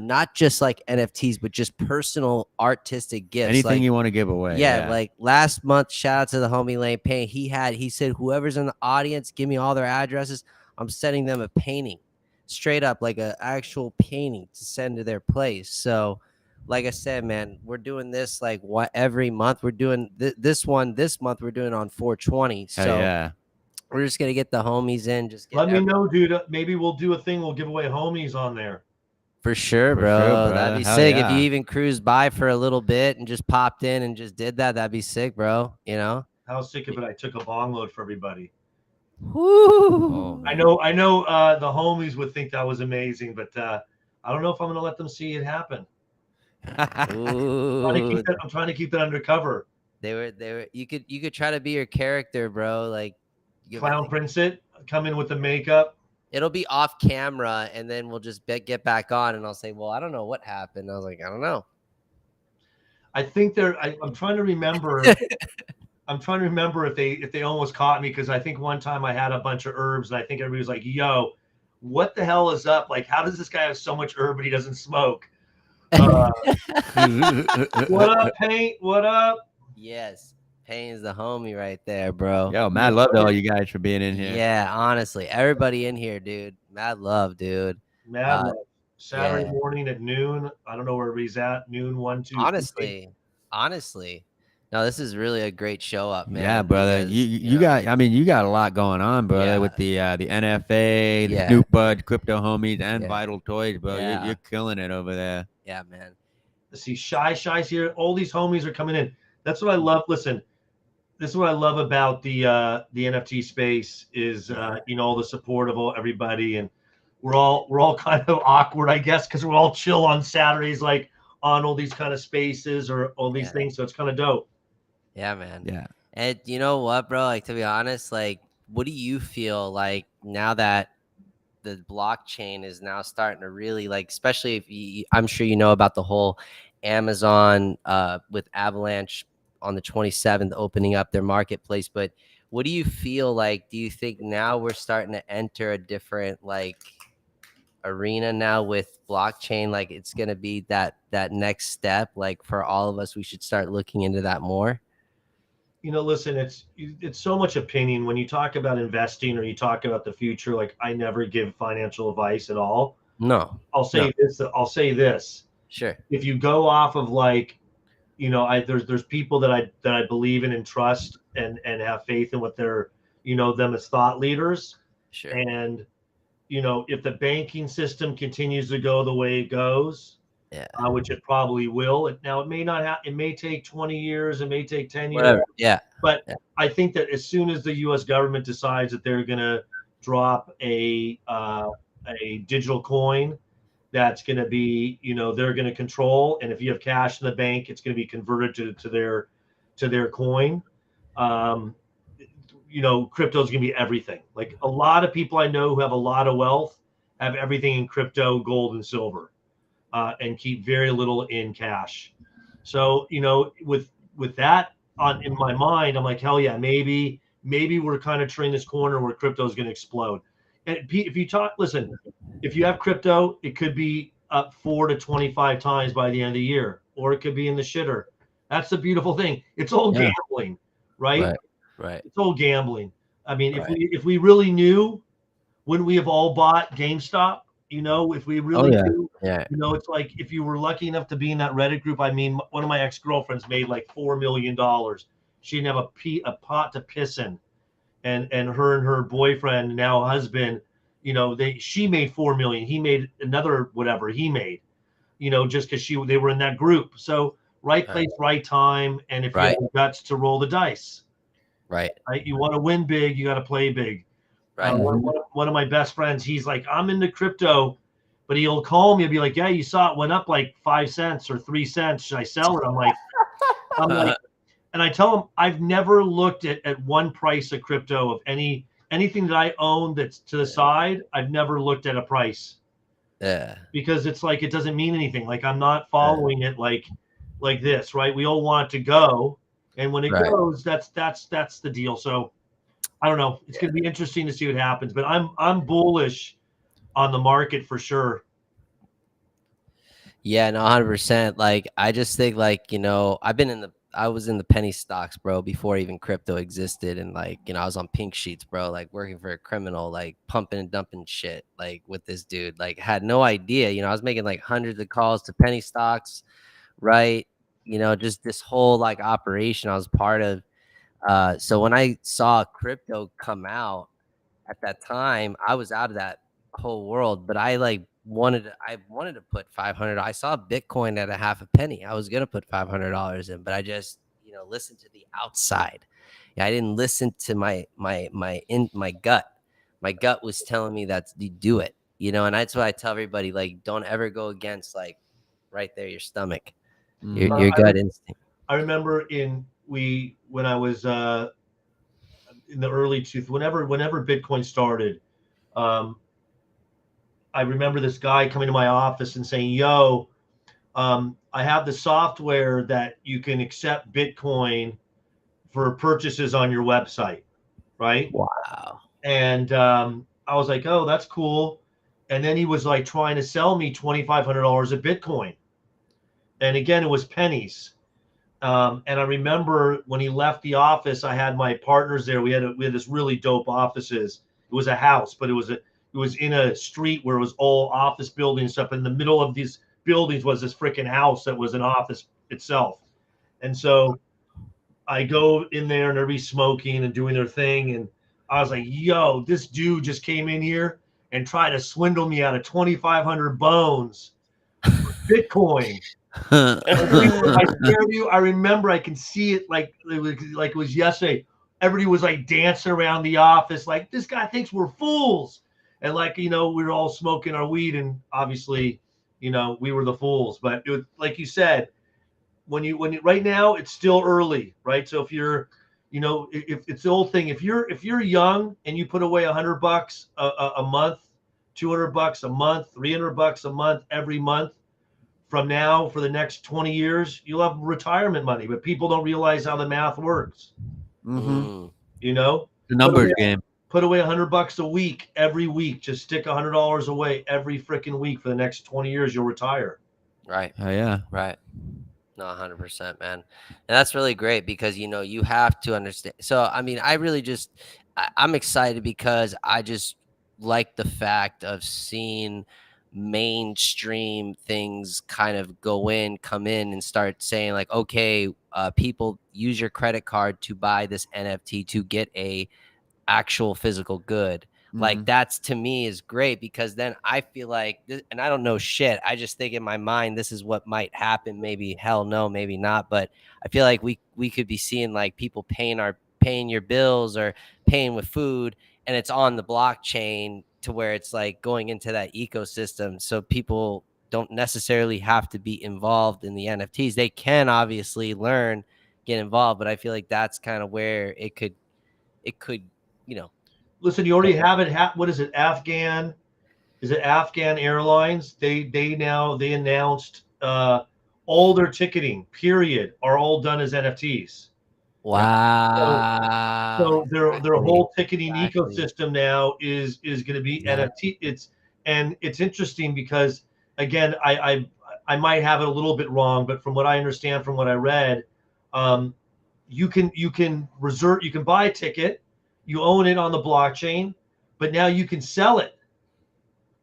Not just like NFTs, but just personal artistic gifts. Anything you want to give away. Yeah, like last month, shout out to the homie Lane Paint. He said, whoever's in the audience, give me all their addresses. I'm sending them a painting, straight up, like an actual painting to send to their place. So, like I said, man, we're doing this like every month. We're doing this month. We're doing on 420. So we're just gonna get the homies in. Let me know, dude. Maybe we'll do a thing. We'll give away homies on there. For sure, bro. That'd be sick. If you even cruised by for a little bit and just popped in and just did that, that'd be sick, bro. How sick of it? I took a bong load for everybody. Woo. I know. The homies would think that was amazing, but I don't know if I'm gonna let them see it happen. I'm trying to keep it undercover. They were. You could try to be your character, bro. Like Clown Prince it. Come in with the makeup. It'll be off camera, and then we'll just get back on, and I'll say, well, I don't know what happened. I was like, I don't know. I think I'm trying to remember. I'm trying to remember if they almost caught me, because I think one time I had a bunch of herbs, and I think everybody was like, yo, what the hell is up? Like, how does this guy have so much herb but he doesn't smoke? What up, Paint? What up? Yes. Payne's the homie right there, bro. Yo, mad love to all you guys for being in here. Yeah, honestly, everybody in here, dude. Mad love, dude. Mad love. Saturday morning at noon. I don't know where he's at. Noon, 1, 2. Honestly. No, this is really a great show up, man. Yeah, brother. Because, you got a lot going on, brother, with the NFA, the Snoop Bud, Crypto Homies, and Vital Toys, bro. Yeah. You're killing it over there. Yeah, man. Let's see, Shy's here. All these homies are coming in. That's what I love. Listen. This is what I love about the NFT space is all the support of everybody, and we're all kind of awkward, I guess, because we're all chill on Saturdays, like on all these kind of spaces or all these things. So it's kind of dope. Yeah, man. Yeah. And you know what, bro? Like, to be honest, like, what do you feel like now that the blockchain is now starting to really, like, especially if I'm sure you know about the whole Amazon with Avalanche on the 27th opening up their marketplace, but what do you feel like? Do you think now we're starting to enter a different, like, arena now with blockchain, like it's gonna be that next step, like for all of us, we should start looking into that more? Listen, it's so much opinion when you talk about investing or you talk about the future. Like, I never give financial advice at all. No. I'll say this. Sure. If you go off of like, there's people that I believe in and trust and have faith in what they're, them as thought leaders. Sure. And, if the banking system continues to go the way it goes, yeah, which it probably will. Now, it may not it may take 20 years, it may take 10 years. Whatever. Yeah. But I think that as soon as the U.S. government decides that they're going to drop a digital coin, that's going to be, they're going to control. And if you have cash in the bank, it's going to be converted to their coin. Crypto is going to be everything. Like, a lot of people I know who have a lot of wealth have everything in crypto, gold, and silver, and keep very little in cash. So, with that in my mind, I'm like, hell yeah, maybe we're kind of turning this corner where crypto is going to explode. And if you have crypto, it could be up 4 to 25 times by the end of the year, or it could be in the shitter. That's the beautiful thing. It's all gambling, right? Right. It's all gambling. I mean, if we really knew, wouldn't we have all bought GameStop? If we really knew, it's like, if you were lucky enough to be in that Reddit group. I mean, one of my ex-girlfriends made like $4 million. She didn't have a pot to piss in. And her and her boyfriend, now husband, she made $4 million. He made another whatever he made, just because they were in that group. So right place, right time, and if you have the guts to roll the dice, right? You want to win big, you got to play big. Right. One of my best friends, he's like, I'm into crypto, but he'll call me and be like, yeah, you saw it went up like 5 cents or 3 cents. Should I sell it? I'm like, and I tell him, I've never looked at one price of crypto of anything that I own that's to the side. I've never looked at a price. Yeah. Because it's like, it doesn't mean anything. Like, I'm not following it like this, right? We all want it to go. And when it goes, that's the deal. So I don't know. It's going to be interesting to see what happens, but I'm bullish on the market for sure. Yeah, no, 100%. Like, I just think, like, I was in the penny stocks, bro, before even crypto existed. And like, I was on pink sheets, bro, like working for a criminal, like pumping and dumping shit, like with this dude, like had no idea, I was making like hundreds of calls to penny stocks, right? Just this whole like operation I was part of. So when I saw crypto come out at that time, I was out of that whole world, but I wanted to put 500. I saw Bitcoin at a half a penny. I was going to put $500 in, but I just, listened to the outside. I didn't listen to my gut. My gut was telling me that you do it, and that's why I tell everybody, like, don't ever go against, like, right there, your stomach, your gut instinct. I remember when I was in the early whenever Bitcoin started, I remember this guy coming to my office and saying, yo, I have the software that you can accept Bitcoin for purchases on your website, right? Wow. And I was like, oh, that's cool. And then he was like trying to sell me $2,500 of Bitcoin. And again, it was pennies. And I remember when he left the office, I had my partners there. We had this really dope offices. It was a house, but it was in a street where it was all office buildings and stuff. In the middle of these buildings was this freaking house that was an office itself. And so I go in there and everybody's smoking and doing their thing. And I was like, yo, this dude just came in here and tried to swindle me out of 2,500 bones Bitcoin. I remember, I can see it like it was yesterday. Everybody was like dancing around the office, like, this guy thinks we're fools. And like, we were all smoking our weed, and obviously, we were the fools. But it was, like you said, when you right now, it's still early, right? So if you're, if it's the old thing, if you're young and you put away $100 a month, $200 a month, $300 a month every month, from now for the next 20 years, you'll have retirement money. But people don't realize how the math works. Mm-hmm. The numbers game. put away $100 a week every week. Just stick $100 away every freaking week for the next 20 years. You'll retire. Right. Oh yeah. Right. No, 100%, man. And that's really great because, you know, you have to understand. So, I mean, I really just, I'm excited because I just like the fact of seeing mainstream things kind of come in and start saying like, okay, people use your credit card to buy this NFT to get a actual physical good. Like that's to me is great because then I feel like this, and I don't know shit. I just think in my mind this is what might happen. Maybe hell no, maybe not. But I feel like we could be seeing like people paying your bills or paying with food, and it's on the blockchain to where it's like going into that ecosystem. So people don't necessarily have to be involved in the NFTs. They can obviously learn, get involved, but I feel like that's kind of where it could, you know. Listen, you already have it. What is it? Afghan? Is it Afghan Airlines? They announced all their ticketing period are all done as NFTs. Wow. So their whole ticketing ecosystem now is going to be NFT. It's interesting because again, I might have it a little bit wrong, but from what I understand, from what I read, you can reserve, you can buy a ticket. You own it on the blockchain, but now you can sell it.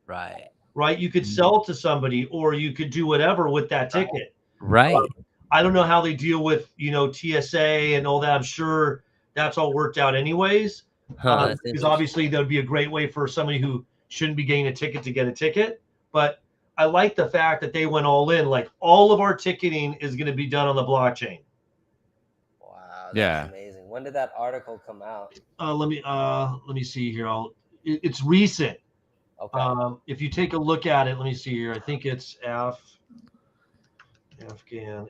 Right. You could sell it to somebody, or you could do whatever with that ticket. Right. I don't know how they deal with, TSA and all that. I'm sure that's all worked out anyways. Because obviously that would be a great way for somebody who shouldn't be getting a ticket to get a ticket. But I like the fact that they went all in. Like all of our ticketing is going to be done on the blockchain. Wow. That's amazing. When did that article come out? Let me see here. It's recent. Okay. If you take a look at it, let me see here. I think it's Afghan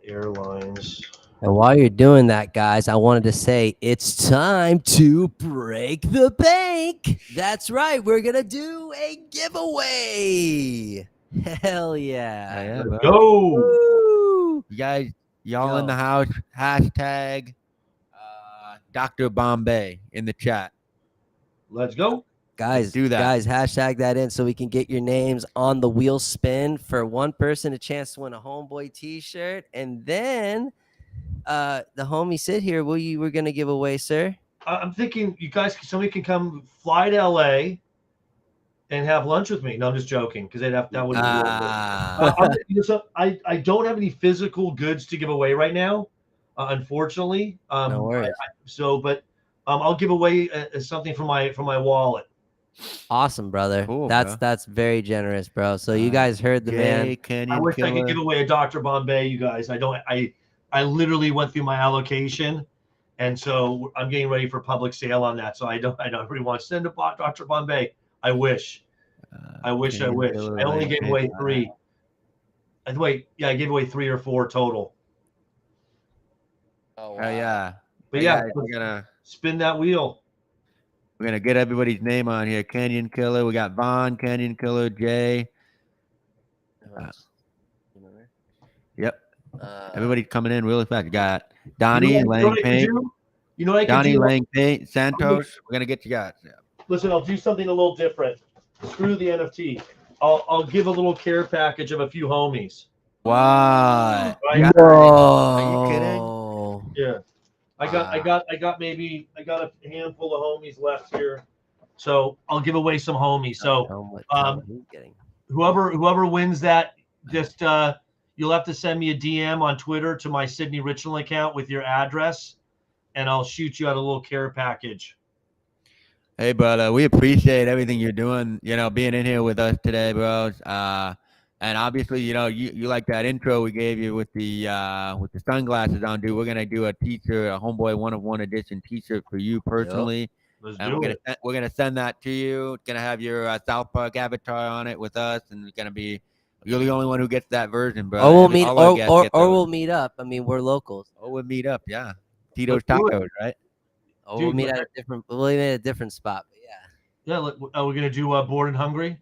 Airlines. And while you're doing that, guys, I wanted to say it's time to break the bank. That's right. We're going to do a giveaway. Hell yeah. Let's go. Woo! You guys, y'all in the house, hashtag Dr. Bombay in the chat. Let's go. Guys, do that. Guys, hashtag that in so we can get your names on the wheel spin for one person a chance to win a Homeboi t-shirt. And then the homie Sid here, we're going to give away, sir? I'm thinking you guys, somebody can come fly to LA and have lunch with me. No, I'm just joking because that wouldn't be worth it. I don't have any physical goods to give away right now, unfortunately. No worries. But I'll give away something from my wallet. Awesome, brother. Cool, that's very generous, bro. So you guys heard the man. I wish I could give away a Dr. Bombay, you guys. I literally went through my allocation, and so I'm getting ready for public sale on that. So I don't really want to send a Dr. Bombay. I wish. I wish. I only gave away 3. I gave away 3 or 4 total. Oh, wow. Yeah. But we're gonna spin that wheel. We're gonna get everybody's name on here. Canyon Killer. We got Vaughn, Canyon Killer, Jay. Yep. Everybody's coming in really fast. You got Donnie, Lang Paint. You know what I can Donnie, do? Lang Paint, Santos. We're gonna get you guys. Yeah. Listen, I'll do something a little different. Screw the NFT. I'll give a little care package of a few homies. What? Right? Are you kidding? Yeah. I got a handful of homies left here. So I'll give away some homies. So whoever wins that, just you'll have to send me a DM on Twitter to my Sidney Richlin account with your address, and I'll shoot you out a little care package. Hey, brother, we appreciate everything you're doing, being in here with us today, bros. And obviously, you like that intro we gave you with the sunglasses on, dude. We're gonna do a t-shirt, a Homeboi 1-of-1 edition t-shirt for you personally. Yep. We're gonna send that to you. It's gonna have your South Park avatar on it with us, and it's gonna be you're the only one who gets that version, bro. Or we'll meet up. I mean, we're locals. Or we'll meet up, yeah. Tito's Tacos, right? Or we'll meet at a different spot. But yeah. Are we gonna do Bored and Hungry?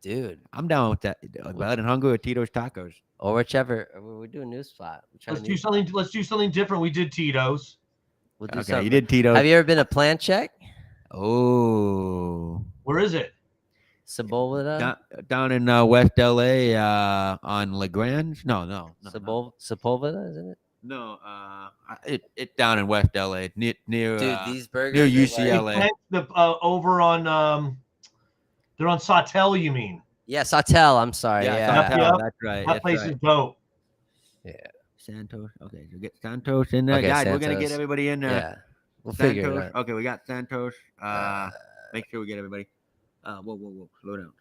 Dude, I'm down with that. Blood and Hungry or Tito's Tacos, or whichever. We're doing a new spot. Let's do something. Let's do something different. We did Tito's. We'll do okay, something. you did Tito's. Have you ever been to Plan Check? Oh, Where is it? Sepulveda. down in West LA on Lagrange. No. Sepulveda, isn't it? No, it's down in West LA near Dude, these near burgers are like, UCLA. Over on they're on Sawtell, you mean? yeah, Sawtell. I'm sorry. Yeah, Yeah. Sawtell, Yep. that's right. That That's place right. is dope. Santos. Okay, so get Santos in there, Okay, guys. We're gonna get Santos. everybody in there. Yeah. We'll figure it Santos. out. Okay, we got Santos. Make sure we get everybody. Whoa. Slow down.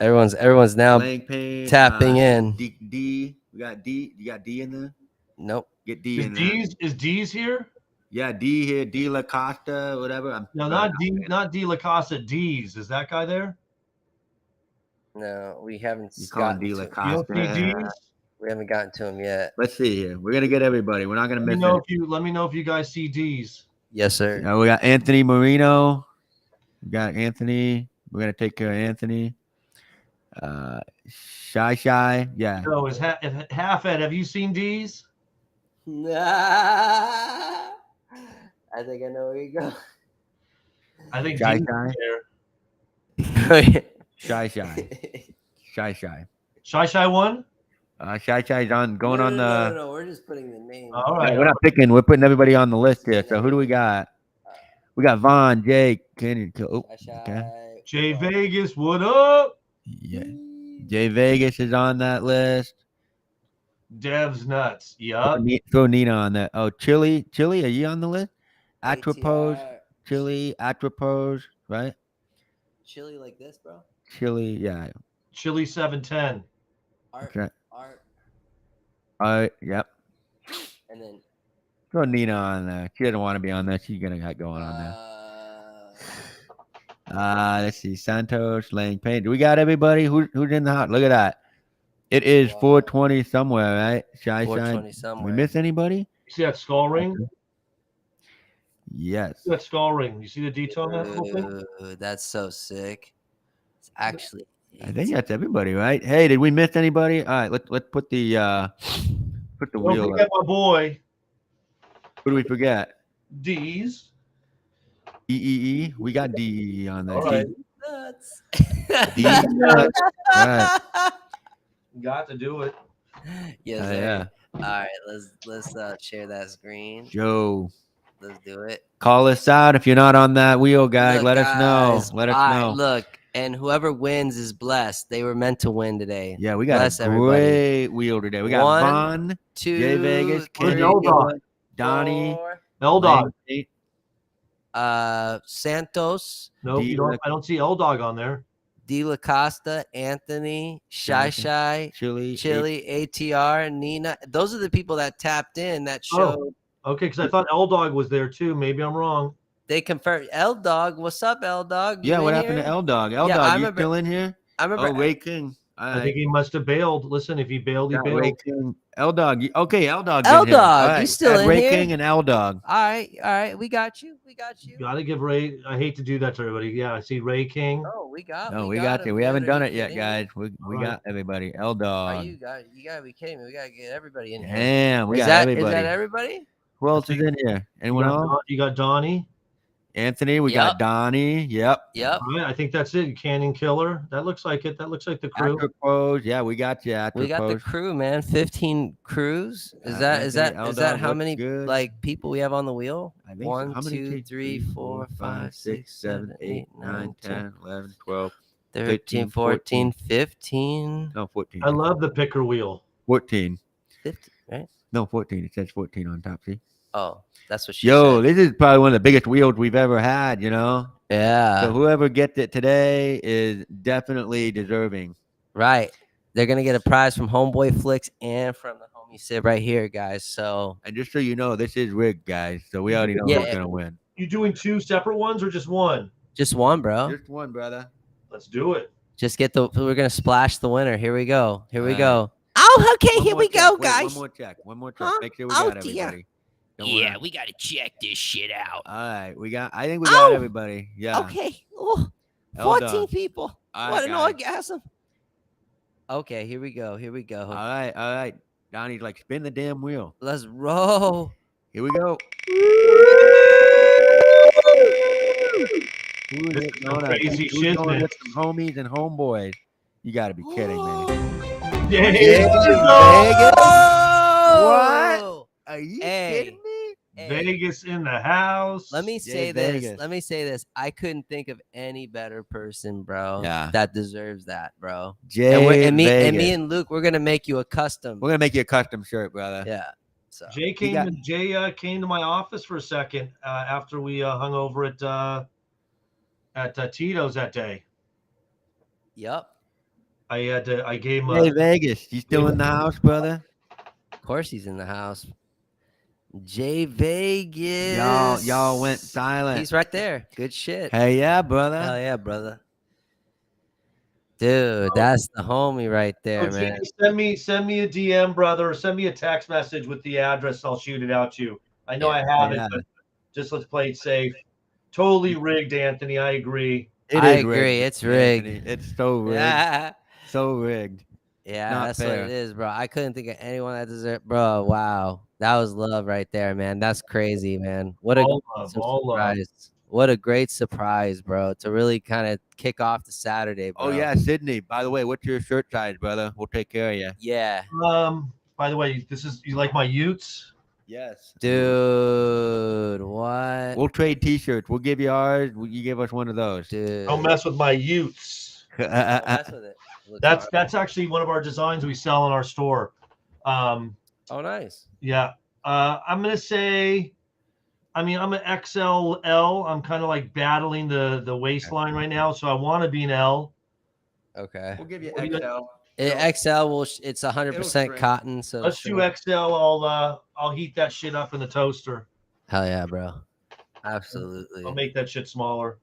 Everyone's now Laying pain. tapping in. D. We got D. You got D in there. Nope. Get D in there. Is D's here? Yeah, D here. D La Costa, whatever. No, not D La Costa. D's. Is that guy there? No, we haven't You call him gotten D to La him. You don't Costa. see D's? We haven't gotten to him yet. Let's see here. We're gonna get everybody. We're not gonna miss it. Let me know if you guys see D's. Yes, sir. We got Anthony Marino. We got Anthony. We're gonna take care of Anthony. Shy. Yeah. No, is Half Ed? Have you seen D's? Nah. I think I know where you go. I think Shy D's Shy. is there. Shy. Shy one? Shy's on going on the. No, we're just putting the name. All Yeah, right. we're not picking. We're putting everybody on the list here. So who do we got? We got Vaughn, Jake, Kenny. Oh, okay. Jay Vegas, what up? Yeah. Jay Vegas is on that list. Dev's nuts. Yup. Throw Nina on that. Oh, Chili, are you on the list? Atropos, Chili, Atropos, right? Chili like this, bro. Chili, yeah. Chili 710. Okay. Art, Yep. and then Throw Nina on there. She doesn't want to be on there. She's gonna got going on there. Let's see. Santos, laying paint. Do we got everybody? Who's in the hot? Look at that. It is 420 somewhere, right? Shy. 420 somewhere. We miss anybody? You see that skull ring? Yes. See that skull ring. You see the detail on that whole thing? Ooh, that's so sick. It's actually. I think that's everybody, right? Hey, did we miss anybody? All right, let's put the Don't wheel forget up. my boy, Who do we forget? D's. DEE. We got DEE on there. All right. Nuts. D. All right. Got to do it. Yes, sir. Yeah. All right, let's share that screen. Joe, Let's do it. call us out if you're not on that wheel, guys. Look, Let us guys, know. Let us all right, know. Look, and whoever wins is blessed. They were meant to win today. Yeah, we got Bless a everybody. great wheel today. We got One, Vaughn, 2, Jay Vegas, 3, Kenny, L-Dog? Donnie, 4, L-Dog. Lane, Santos, Nope, I don't see L-Dog on there. D La Costa, Anthony, Shy, Chili, Chili, ATR, Nina. Those are the people that tapped in that showed. Okay, because I thought L-Dog was there too. Maybe I'm wrong. They confirmed. L Dog, what's up, L Dog? Yeah, what happened to L Dog? L Dog, I you remember- still in here? I remember. Oh, Ray King. I think he must have bailed. Listen, if he bailed, he Ray bailed. King. L Dog. Okay, L Dog. L-Dog, you still in Ray here? King and L Dog. All right, we got you. Gotta give Ray. I hate to do that to everybody. Yeah, I see Ray King. Oh, we got. No, we got you. We haven't done it yet, kidding me? guys. We Alright. got everybody. L Are Dog. you gotta be kidding me. We gotta get everybody in here. Damn, we Is got that everybody. everybody? Who else is in here? Anyone else? You got Donnie. Anthony. We Yep. got Donnie. Yep. Yep. All right, I think that's it. Cannon Killer. That looks like it. That looks like the crew. Atropos. Yeah, we got you. We got the Atropos. crew, man. 15 crews. Is Yeah, that Anthony is that L-Dog how looks many good. like people we have on the wheel? I think so. 1, How many 2, kids? 3, 4, 5, 6, 7, 8, 9, 10, 11, 12, 13, 14, 15. no, 14. I love the picker wheel. 14. 15, right? No, 14. It says 14 on top. See? Oh, that's what she Yo, said. this is probably one of the biggest wheels we've ever had, you know? Yeah. So whoever gets it today is definitely deserving. Right. They're gonna get a prize from Homeboi Flicks and from the homie Sid right here, guys. So And just so you know, this is rigged, guys. So we already know Yeah. who's going to win. You doing two separate ones or just one? just one, bro. Just one, brother. Let's do it. Just get the. We're gonna splash the winner. Here we go. Here we go. Oh, okay, One here more we check. go, Wait, guys. One more check. Huh? Make sure we Oh, got dear. everybody. Don't Yeah, wanna- we gotta check this shit out. All right. I think we got Oh. everybody. Yeah. Okay. Oh, L-Dog. 14 people. All What right, an guys. orgasm. Okay, here we go. Here we go. All right. Donnie's like, spin the damn wheel. Let's roll. Here we go. Who's This it is some going crazy Who's shit, going man. with some homies and homeboys? You got to be kidding me. Vegas. What? Are you kidding me? Vegas in the house. Let me Jay say this. Vegas. Let me say this. I couldn't think of any better person, bro. Yeah. That deserves that, bro. Jay And me Vegas. and Luke, we're gonna make you a custom. We're gonna make you a custom shirt, brother. Yeah. So Jay came to my office for a second after we hung over at Tito's that day. yep. I gave him Jay Vegas. You still in the house, brother? Of course he's in the house. Jay Vegas. Y'all went silent. He's right there. Good shit. Hey, yeah, brother. Hell yeah, brother. Dude, that's the homie right there, So, man. send me a DM, brother, or send me a text message with the address. I'll shoot it out to you. I know I have it, but just let's play it safe. Totally rigged, Anthony. I agree. I is agree. rigged, It's rigged. Anthony. It's so rigged. Yeah. So rigged. Yeah, Not that's fair. what it is, bro. I couldn't think of anyone that deserved, bro. Wow, that was love right there, man. That's crazy, man. What a All love. surprise! What a great surprise, bro. To really kind of kick off the Saturday, bro. Oh yeah, Sidney. By the way, what's your shirt size, brother? We'll take care of you. Yeah, By the way, you like my Utes? Yes, dude. What, We'll trade T-shirts. We'll give you ours. You give us one of those. dude? Don't mess with my Utes. Don't mess with it. Looks That's hard. that's actually one of our designs we sell in our store. Oh, nice. Yeah. I'm gonna say, I'm an XLL. I'm kind of like battling the waistline right now, so I want to be an L. Okay. We'll give you What do you XL. XL will. It's 100% shrink. cotton. So Let's do XL. I'll heat that shit up in the toaster. Hell yeah, bro. Absolutely. I'll make that shit smaller.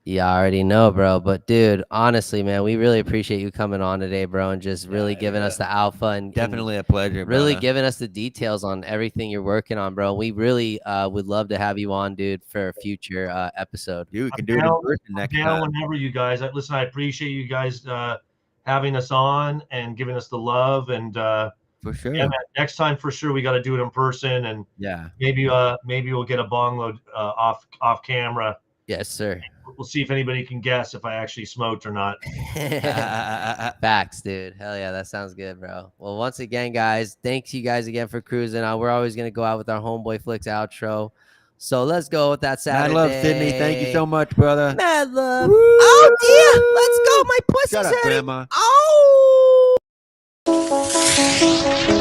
Yeah, I already know, bro. But dude, honestly, man, we really appreciate you coming on today, bro, and just really giving us the alpha and Definitely a pleasure. really brother. giving us the details on everything you're working on, bro. We really would love to have you on, dude, for a future episode. Dude, we can I'm do it in down- person I'm next down time. whenever you guys. Listen, I appreciate you guys having us on and giving us the love. And For sure. yeah, man, next time for sure we got to do it in person, and Yeah. maybe we'll get a bong load off camera. Yes, sir. We'll see if anybody can guess if I actually smoked or not. Facts, dude. Hell yeah, that sounds good, bro. Well, once again, guys, thanks you guys again for cruising. We're always gonna go out with our Homeboi Flicks outro. So let's go with that I Saturday. love Sidney. Thank you so much, brother. Mad love. Oh dear, let's go. My pussy's Shut up, hurting. Grandma. Oh.